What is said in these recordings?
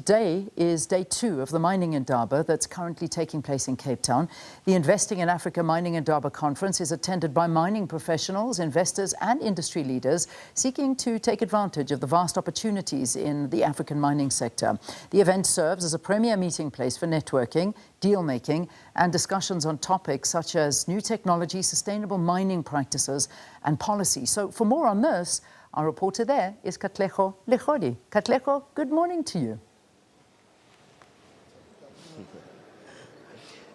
Today is day 2 of the Mining Indaba that's currently taking place in Cape Town. The Investing in Africa Mining Indaba conference is attended by mining professionals, investors and industry leaders seeking to take advantage of the vast opportunities in the African mining sector. The event serves as a premier meeting place for networking, deal-making and discussions on topics such as new technology, sustainable mining practices and policy. So for more on this, our reporter there is Katlego Legodi. Katlego, good morning to you.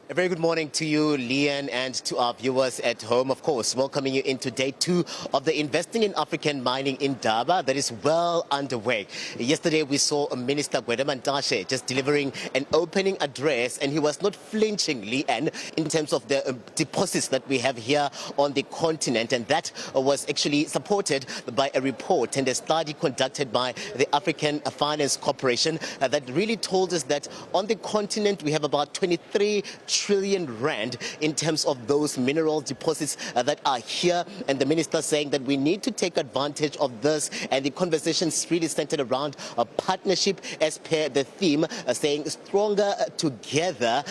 A very good morning to you, Leanne, and to our viewers at home. Of course, welcoming you into day 2 of the Investing in African Mining Indaba that is well underway. Yesterday, we saw Minister Gwede just delivering an opening address, and he was not flinching, Leanne, in terms of the deposits that we have here on the continent. And that was actually supported by a report and a study conducted by the African Finance Corporation that really told us that on the continent, we have about 23 trillion rand in terms of those mineral deposits that are here, and the minister saying that we need to take advantage of this, and the conversations really centered around a partnership as per the theme, saying stronger together,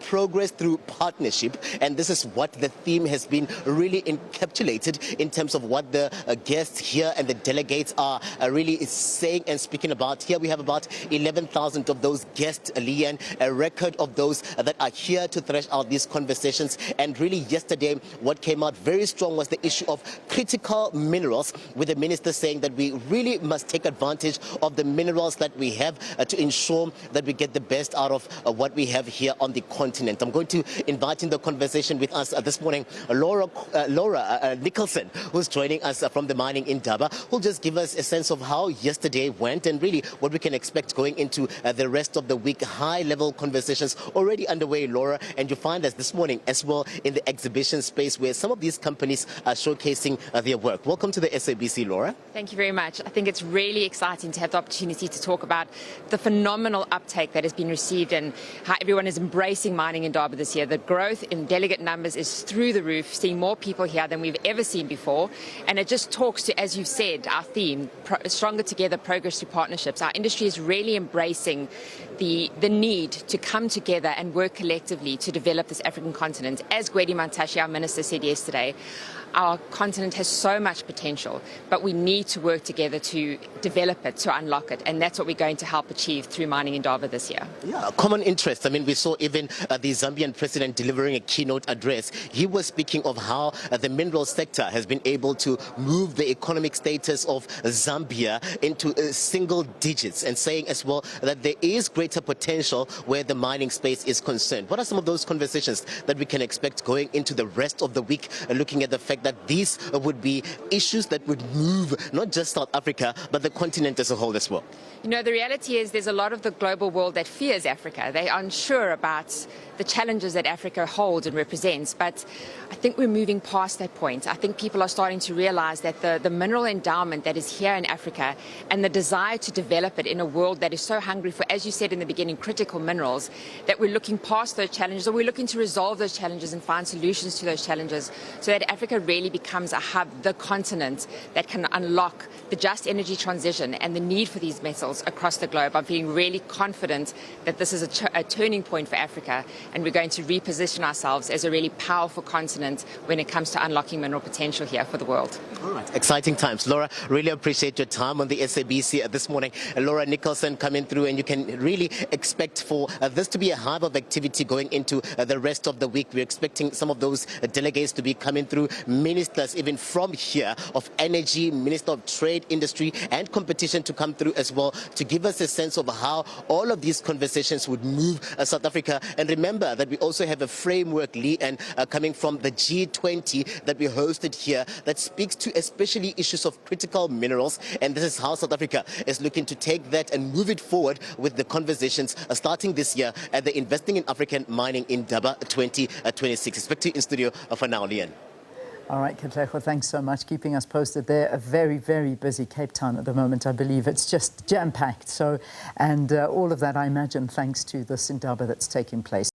progress through partnership. And this is what the theme has been really encapsulated in terms of what the guests here and the delegates are really saying and speaking about. Here we have about 11,000 of those guests, Leanne, a record of those that are here to thresh out these conversations. And really yesterday what came out very strong was the issue of critical minerals, with the minister saying that we really must take advantage of the minerals that we have to ensure that we get the best out of what we have here on the continent. I'm going to invite in the conversation with us this morning Laura Nicholson, who's joining us from the Mining Indaba, who'll just give us a sense of how yesterday went and really what we can expect going into the rest of the week. High-level conversations already underway, Laura, and you find us this morning as well in the exhibition space where some of these companies are showcasing their work. Welcome to the SABC, Laura. Thank you very much. I think it's really exciting to have the opportunity to talk about the phenomenal uptake that has been received and how everyone is embracing Mining Indaba this year. The growth in delegate numbers is through the roof, seeing more people here than we've ever seen before. And it just talks to, as you've said, our theme, stronger together, progress through partnerships. Our industry is really embracing the need to come together and work collectively to develop this African continent. As Gwede, our minister, said yesterday, our continent has so much potential, but we need to work together to develop it, to unlock it, and that's what we're going to help achieve through Mining Indaba this year. Yeah, common interest. I mean, we saw even the Zambian president delivering a keynote address. He was speaking of how the mineral sector has been able to move the economic status of Zambia into single digits, and saying as well that there is greater potential where the mining space is concerned. What are some of those conversations that we can expect going into the rest of the week, looking at the fact that these would be issues that would move not just South Africa, but the continent as a whole as well? You know, the reality is there's a lot of the global world that fears Africa. They are unsure about the challenges that Africa holds and represents, but I think we're moving past that point. I think people are starting to realize that the mineral endowment that is here in Africa and the desire to develop it in a world that is so hungry for, as you said in the beginning, critical minerals, that we're looking past those challenges, or we're looking to resolve those challenges and find solutions to those challenges so that Africa really becomes a hub, the continent that can unlock the just energy transition and the need for these metals across the globe. I'm feeling really confident that this is a turning point for Africa, and we're going to reposition ourselves as a really powerful continent when it comes to unlocking mineral potential here for the world. All right, exciting times. Laura, really appreciate your time on the SABC this morning. Laura Nicholson coming through, and you can really expect for this to be a hive of activity going into the rest of the week. We're expecting some of those delegates to be coming through, ministers even from here of energy, Minister of Trade, Industry and Competition to come through as well, to give us a sense of how all of these conversations would move South Africa. And remember that we also have a framework, Lee, and coming from the G20 that we hosted here that speaks to especially issues of critical minerals. And this is how South Africa is looking to take that and move it forward with the conversations starting this year at the Investing in African Mining Indaba 2026. Back to you in studio for now, Leanne. All right, Katlego, thanks so much, keeping us posted there. A very, very busy Cape Town at the moment, I believe. It's just jam-packed. So, and all of that, I imagine, thanks to this Indaba that's taking place.